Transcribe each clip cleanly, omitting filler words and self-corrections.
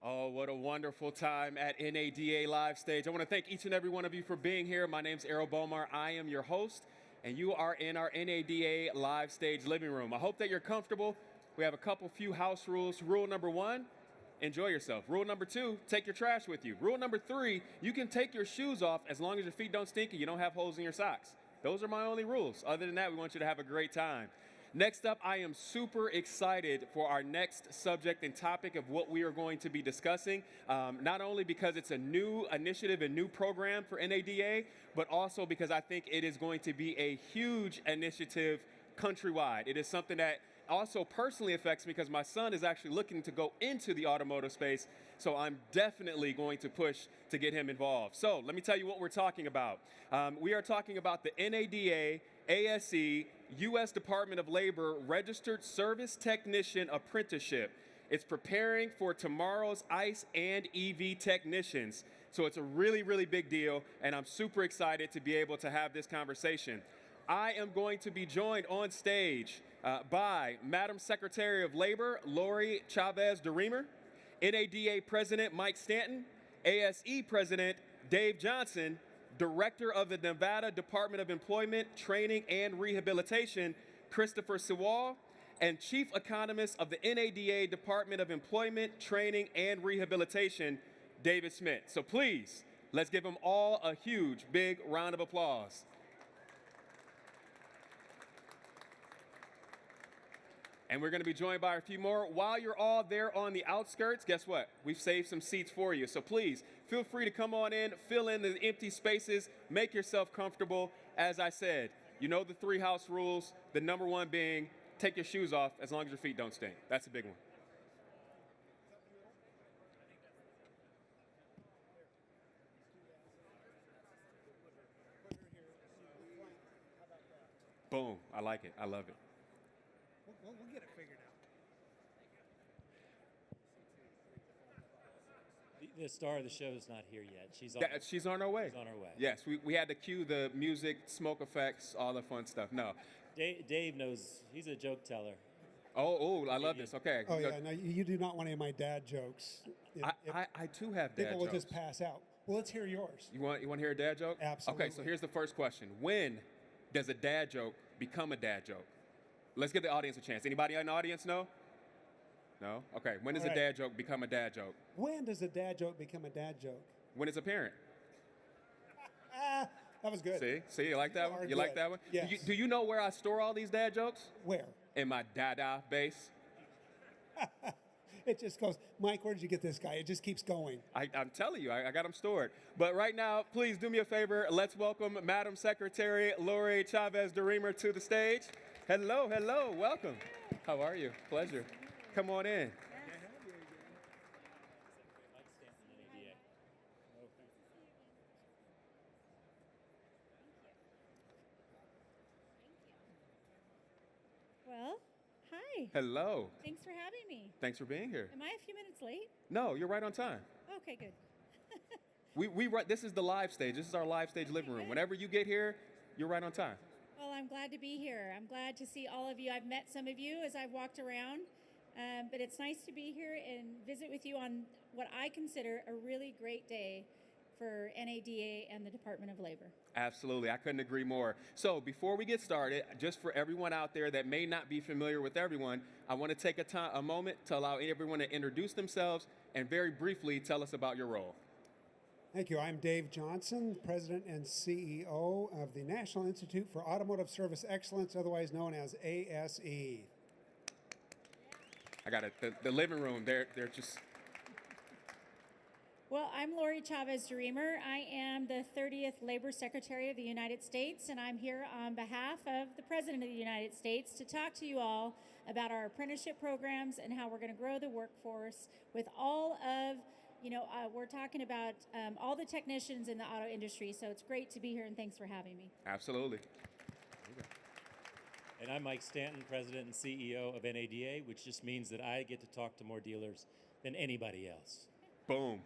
Oh, what a wonderful time at NADA Live Stage. I want to thank each and every one of you for being here. My name's Errol Bomar. I am your host, and you are in our NADA Live Stage living room. I hope that you're comfortable. We have a few house rules. Rule number 1, enjoy yourself. Rule number 2, take your trash with you. Rule number 3, you can take your shoes off as long as your feet don't stink and you don't have holes in your socks. Those are my only rules. Other than that, we want you to have a great time. Next up, I am super excited for our next subject and topic of what we are going to be discussing, not only because it's a new initiative and new program for NADA, but also because I think it is going to be a huge initiative countrywide. It is something that also personally affects me because my son is actually looking to go into the automotive space, so I'm definitely going to push to get him involved. So let me tell you what we're talking about. We are talking about the NADA ASE U.S. Department of Labor Registered Service Technician Apprenticeship. It's preparing for tomorrow's ICE and EV technicians. So it's a really, really big deal, and I'm super excited to be able to have this conversation. I am going to be joined on stage by Madam Secretary of Labor, Lori Chavez-DeReamer, NADA President Mike Stanton, ASE President Dave Johnson, Director of the Nevada Department of Employment, Training, and Rehabilitation, Christopher Sewall, and Chief Economist of the NADA Department of Employment, Training, and Rehabilitation, David Smith. So please, let's give them all a huge, big round of applause. And we're going to be joined by a few more. While you're all there on the outskirts, guess what? We've saved some seats for you. So please, feel free to come on in, fill in the empty spaces, make yourself comfortable. As I said, you know the 3 house rules, the number 1 being take your shoes off as long as your feet don't stink. That's a big one. Boom. I like it. I love it. We'll get it figured out. The star of the show is not here yet. She's on her way. She's on her way. Yes, we had to cue the music, smoke effects, all the fun stuff. No. Dave knows. He's a joke teller. Oh, I love this. Okay. Oh, yeah. No, you do not want any of my dad jokes. I too have dad people will jokes. just pass out. Well, let's hear yours. You want to hear a dad joke? Absolutely. Okay, so here's the first question. When does a dad joke become a dad joke? Let's give the audience a chance. Anybody in the audience know? No? Okay. When does a dad joke become a dad joke? When does a dad joke become a dad joke? When it's apparent. That was good. See, you like that one? You like that one? Yes. Do you know where I store all these dad jokes? Where? In my dada base. It just goes, Mike, where did you get this guy? It just keeps going. I'm telling you, I got them stored. But right now, please do me a favor. Let's welcome Madam Secretary Lori Chavez-DeReamer to the stage. Hello, welcome. How are you? Pleasure. Come on in. Well, hi. Hello. Thanks for having me. Thanks for being here. Am I a few minutes late? No, you're right on time. Okay, good. This is the live stage. This is our live stage living room. Good. Whenever you get here, you're right on time. Well, I'm glad to be here. I'm glad to see all of you. I've met some of you as I've walked around, but it's nice to be here and visit with you on what I consider a really great day for NADA and the Department of Labor. Absolutely. I couldn't agree more. So before we get started, just for everyone out there that may not be familiar with everyone, I want to take a moment to allow everyone to introduce themselves and very briefly tell us about your role. Thank you. I'm Dave Johnson, President and CEO of the National Institute for Automotive Service Excellence, otherwise known as ASE. I got it. The living room, they're just... Well, I'm Lori Chavez-DeReamer. I am the 30th Labor Secretary of the United States, and I'm here on behalf of the President of the United States to talk to you all about our apprenticeship programs and how we're going to grow the workforce with all of, we're talking about all the technicians in the auto industry, so it's great to be here, and thanks for having me. Absolutely. And I'm Mike Stanton, President and CEO of NADA, which just means that I get to talk to more dealers than anybody else. Boom.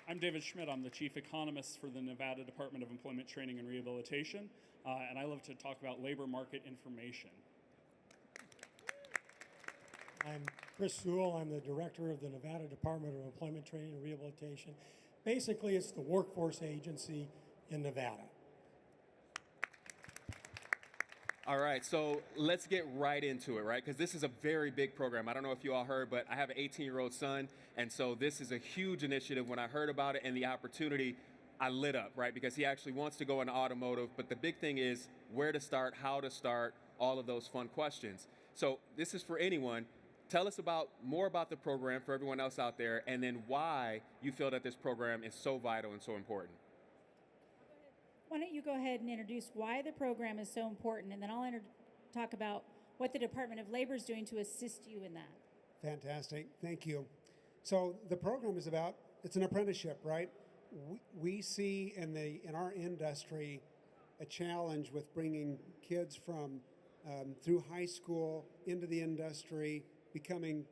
I'm David Schmidt. I'm the Chief Economist for the Nevada Department of Employment, Training, and Rehabilitation, and I love to talk about labor market information. I'm Chris Sewell. I'm the director of the Nevada Department of Employment Training and Rehabilitation. Basically, it's the workforce agency in Nevada. All right, so let's get right into it, right? Because this is a very big program. I don't know if you all heard, but I have an 18-year-old son, and so this is a huge initiative. When I heard about it and the opportunity, I lit up, right? Because he actually wants to go into automotive, but the big thing is where to start, how to start, all of those fun questions. So this is for anyone. Tell us more about the program for everyone else out there, and then why you feel that this program is so vital and so important. Why don't you go ahead and introduce why the program is so important, and then I'll talk about what the Department of Labor is doing to assist you in that. Fantastic. Thank you. So the program is it's an apprenticeship, right? We see in our industry a challenge with bringing kids from through high school into the industry, becoming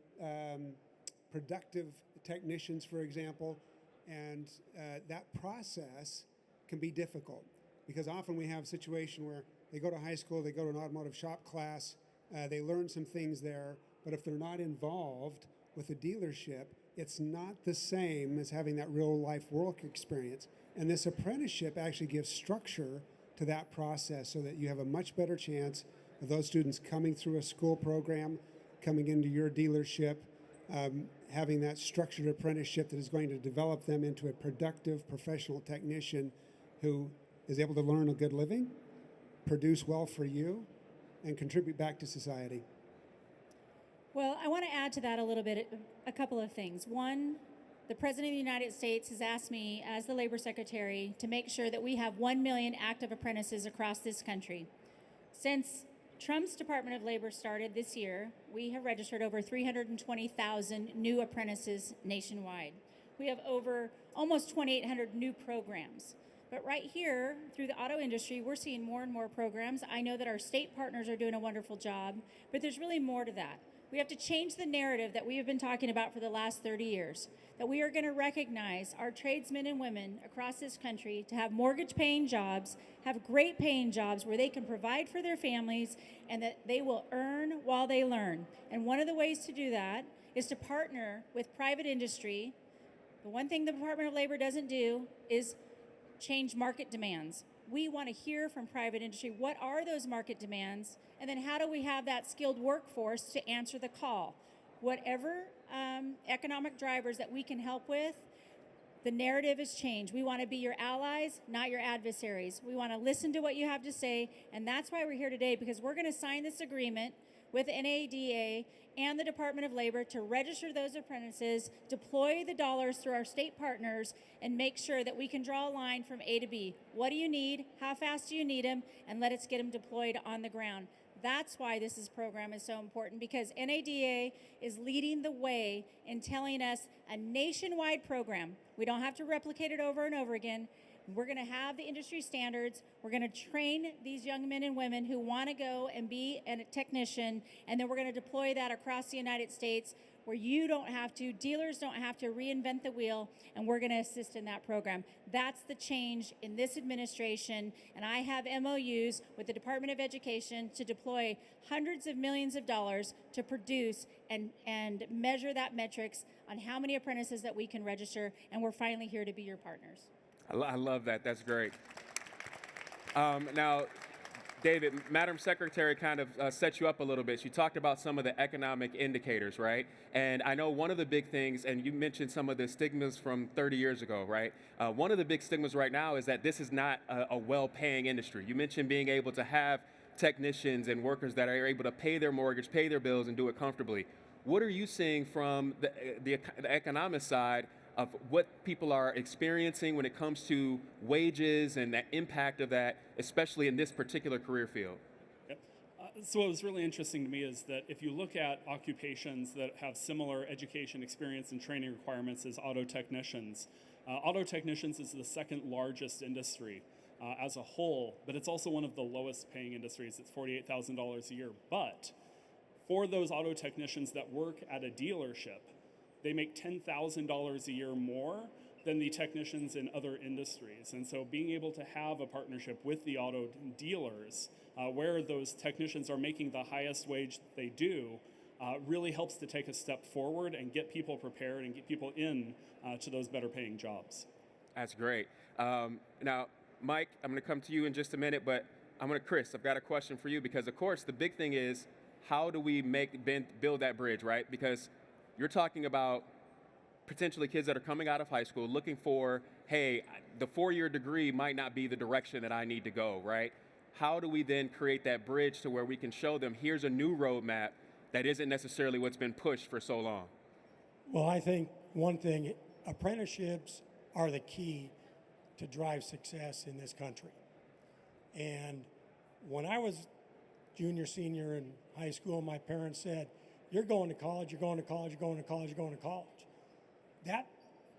productive technicians, for example, and that process can be difficult because often we have a situation where they go to high school, they go to an automotive shop class, they learn some things there, but if they're not involved with a dealership, it's not the same as having that real life work experience. And this apprenticeship actually gives structure to that process so that you have a much better chance of those students coming through a school program, coming into your dealership, having that structured apprenticeship that is going to develop them into a productive professional technician who is able to learn a good living, produce well for you, and contribute back to society. Well, I want to add to that a little bit, a couple of things. One, the President of the United States has asked me, as the Labor Secretary, to make sure that we have 1 million active apprentices across this country. Since Trump's Department of Labor started this year, we have registered over 320,000 new apprentices nationwide. We have over almost 2,800 new programs. But right here, through the auto industry, we're seeing more and more programs. I know that our state partners are doing a wonderful job, but there's really more to that. We have to change the narrative that we have been talking about for the last 30 years, that we are going to recognize our tradesmen and women across this country to have mortgage-paying jobs, have great-paying jobs where they can provide for their families, and that they will earn while they learn. And one of the ways to do that is to partner with private industry. The one thing the Department of Labor doesn't do is change market demands. We want to hear from private industry, what are those market demands, and then how do we have that skilled workforce to answer the call? Whatever economic drivers that we can help with, the narrative has changed. We want to be your allies, not your adversaries. We want to listen to what you have to say, and that's why we're here today, because we're going to sign this agreement with NADA and the Department of Labor to register those apprentices, deploy the dollars through our state partners, and make sure that we can draw a line from A to B. What do you need? How fast do you need them? And let us get them deployed on the ground. That's why this program is so important, because NADA is leading the way in telling us a nationwide program. We don't have to replicate it over and over again. We're going to have the industry standards. We're going to train these young men and women who want to go and be a technician, and then we're going to deploy that across the United States where you don't have to, dealers don't have to reinvent the wheel, and we're going to assist in that program. That's the change in this administration, and I have MOUs with the Department of Education to deploy hundreds of millions of dollars to produce and measure that metrics on how many apprentices that we can register, and we're finally here to be your partners. I love that. That's great. Now, David, Madam Secretary kind of set you up a little bit. She talked about some of the economic indicators, right? And I know one of the big things, and you mentioned some of the stigmas from 30 years ago, right? One of the big stigmas right now is that this is not a well-paying industry. You mentioned being able to have technicians and workers that are able to pay their mortgage, pay their bills, and do it comfortably. What are you seeing from the economic side of what people are experiencing when it comes to wages and the impact of that, especially in this particular career field? Yep. So what was really interesting to me is that if you look at occupations that have similar education, experience, and training requirements as auto technicians is the second largest industry as a whole, but it's also one of the lowest paying industries. It's $48,000 a year. But for those auto technicians that work at a dealership, they make $10,000 a year more than the technicians in other industries. And so being able to have a partnership with the auto dealers where those technicians are making the highest wage they do, really helps to take a step forward and get people prepared and get people in to those better paying jobs. That's great. Now, Mike, I'm going to come to you in just a minute, but Chris, I've got a question for you because, of course, the big thing is how do we build that bridge, right? Because you're talking about potentially kids that are coming out of high school looking for, hey, the 4-year degree might not be the direction that I need to go, right? How do we then create that bridge to where we can show them here's a new roadmap that isn't necessarily what's been pushed for so long? Well, I think one thing, apprenticeships are the key to drive success in this country. And when I was junior, senior in high school, my parents said, you're going to college, you're going to college, you're going to college, you're going to college. That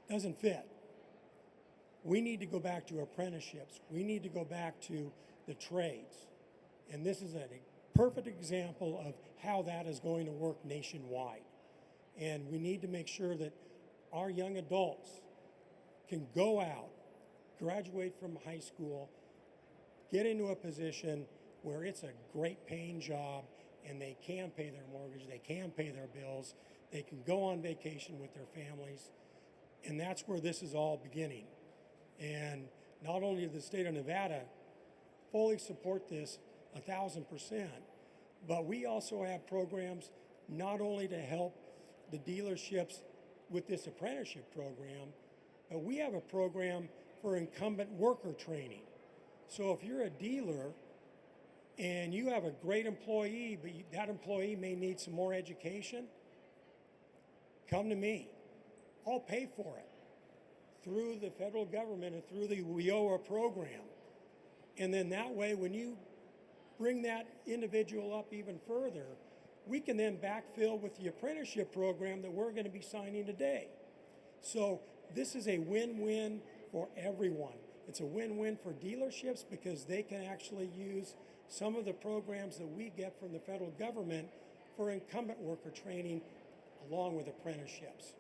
doesn't fit. We need to go back to apprenticeships. We need to go back to the trades. And this is a perfect example of how that is going to work nationwide. And we need to make sure that our young adults can go out, graduate from high school, get into a position where it's a great paying job and they can pay their mortgage, they can pay their bills, they can go on vacation with their families. And that's where this is all beginning. And not only does the state of Nevada fully support this 1,000%, but we also have programs not only to help the dealerships with this apprenticeship program, but we have a program for incumbent worker training. So if you're a dealer and you have a great employee, but that employee may need some more education, come to me. I'll pay for it through the federal government and through the WIOA program. And then that way, when you bring that individual up even further, we can then backfill with the apprenticeship program that we're going to be signing today. So this is a win-win for everyone. It's a win-win for dealerships because they can actually use some of the programs that we get from the federal government for incumbent worker training along with apprenticeships.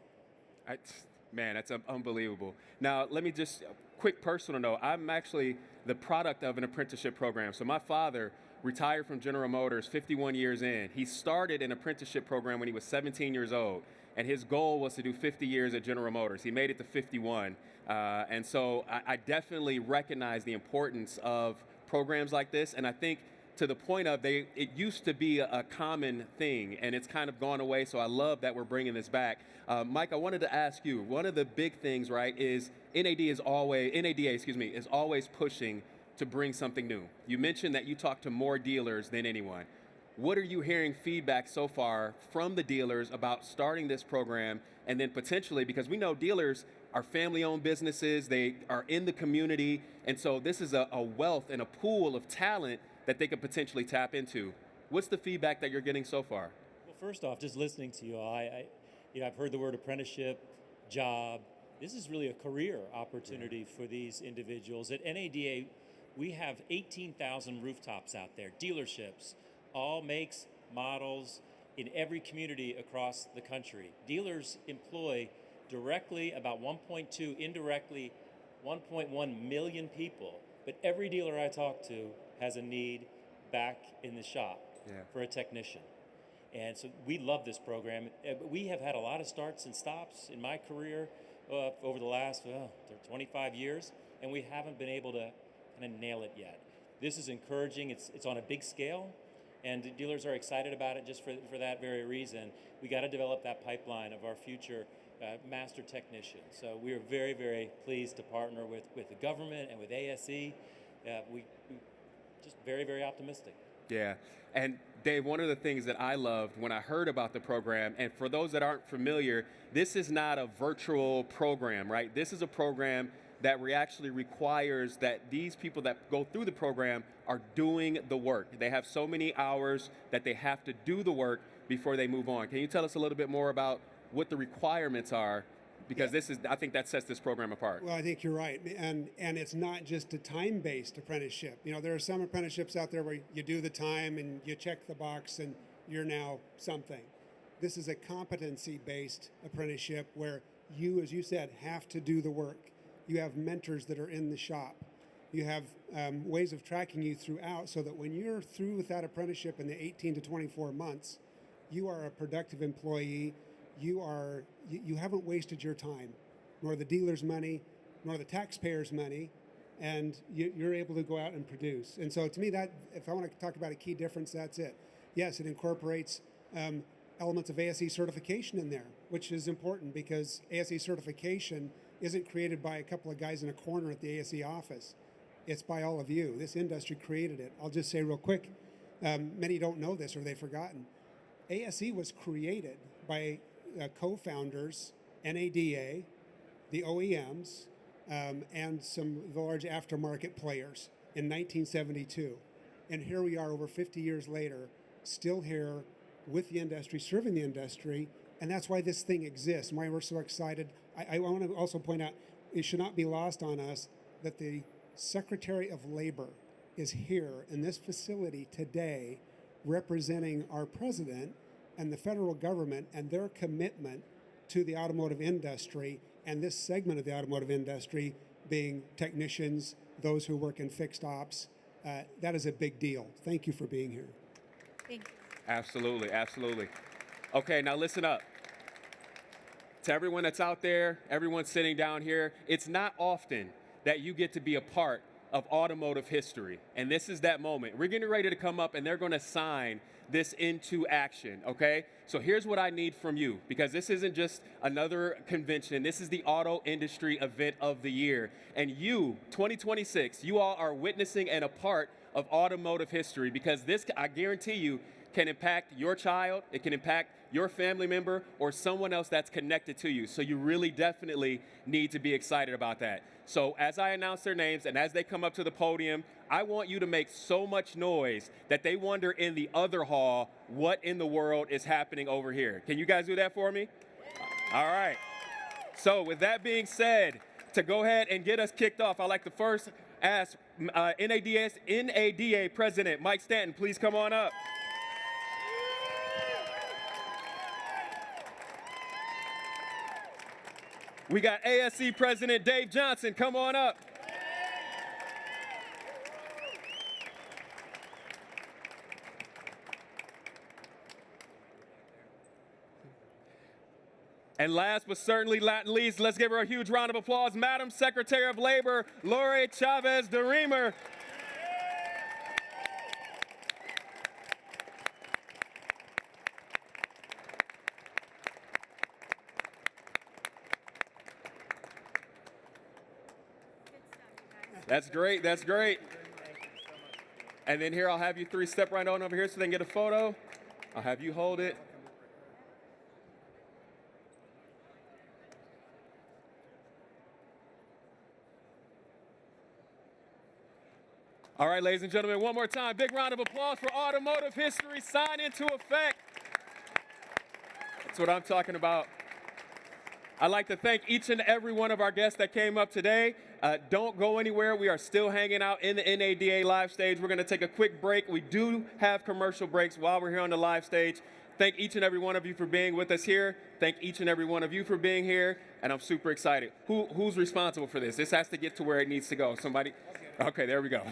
Man, that's unbelievable. Now, let me just, quick personal note, I'm actually the product of an apprenticeship program. So my father retired from General Motors 51 years in. He started an apprenticeship program when he was 17 years old, and his goal was to do 50 years at General Motors. He made it to 51. And so I definitely recognize the importance of programs like this, and I think to the point of it used to be a common thing, and it's kind of gone away, so I love that we're bringing this back. Mike, I wanted to ask you, one of the big things, right, is NADA is always pushing to bring something new. You mentioned that you talk to more dealers than anyone. What are you hearing feedback so far from the dealers about starting this program, and then potentially, because we know dealers are family-owned businesses, they are in the community, and so this is a wealth and a pool of talent that they could potentially tap into. What's the feedback that you're getting so far? Well, first off, just listening to you all, I've heard the word apprenticeship, job. This is really a career opportunity for these individuals. At NADA, we have 18,000 rooftops out there, dealerships, all makes, models, in every community across the country. Dealers employ directly about 1.2, indirectly 1.1 million people, but every dealer I talk to has a need back in the shop for a technician. And so we love this program. We have had a lot of starts and stops in my career over the last 25 years, and we haven't been able to kind of nail it yet. This is encouraging. It's on a big scale, and dealers are excited about it just for that very reason. We got to develop that pipeline of our future master technicians. So we are very, very pleased to partner with the government and with ASE. We just very, very optimistic. Yeah, and Dave, one of the things that I loved when I heard about the program, and for those that aren't familiar, this is not a virtual program, right? This is a program that actually requires that these people that go through the program are doing the work. They have so many hours that they have to do the work before they move on. Can you tell us a little bit more about what the requirements are? Because I think that sets this program apart. Well, I think you're right. And it's not just a time-based apprenticeship. You know, there are some apprenticeships out there where you do the time and you check the box and you're now something. This is a competency-based apprenticeship where you, as you said, have to do the work. You have mentors that are in the shop. You have ways of tracking you throughout so that when you're through with that apprenticeship in the 18 to 24 months, you are a productive employee. You haven't wasted your time, nor the dealer's money, nor the taxpayer's money, and you're able to go out and produce. And so to me, that, if I want to talk about a key difference, that's it. Yes, it incorporates elements of ASE certification in there, which is important because ASE certification isn't created by a couple of guys in a corner at the ASE office. It's by all of you. This industry created it. I'll just say real quick, many don't know this or they've forgotten. ASE was created by co-founders, NADA, the OEMs, and some of the large aftermarket players in 1972. And here we are over 50 years later, still here with the industry, serving the industry, and that's why this thing exists and why we're so excited. I want to also point out, it should not be lost on us that the Secretary of Labor is here in this facility today representing our president and the federal government and their commitment to the automotive industry, and this segment of the automotive industry being technicians, those who work in fixed ops. That is a big deal. Thank you for being here. Thank you. Absolutely, absolutely. Okay, now listen up. To everyone that's out there, everyone sitting down here, it's not often that you get to be a part of automotive history. And this is that moment. We're getting ready to come up and they're going to sign this into action, okay? So here's what I need from you, because this isn't just another convention. This is the auto industry event of the year. And you, 2026, you all are witnessing and a part of automotive history, because this, I guarantee you, can impact your child, it can impact your family member, or someone else that's connected to you. So you really definitely need to be excited about that. So as I announce their names and as they come up to the podium, I want you to make so much noise that they wonder in the other hall, what in the world is happening over here? Can you guys do that for me? All right. So with that being said, to go ahead and get us kicked off, I'd like to first ask NADA President Mike Stanton, please come on up. We got ASE President Dave Johnson, come on up. And last but certainly not least, let's give her a huge round of applause, Madam Secretary of Labor, Lori Chavez de Reamer. That's great, that's great. And then here, I'll have you three step right on over here so they can get a photo. I'll have you hold it. All right, ladies and gentlemen, one more time, big round of applause for automotive history sign into effect. That's what I'm talking about. I'd like to thank each and every one of our guests that came up today. Don't go anywhere. We are still hanging out in the NADA live stage. We're going to take a quick break. We do have commercial breaks while we're here on the live stage. Thank each and every one of you for being with us here. Thank each and every one of you for being here. And I'm super excited. Who's responsible for this? This has to get to where it needs to go. Somebody? Okay, there we go.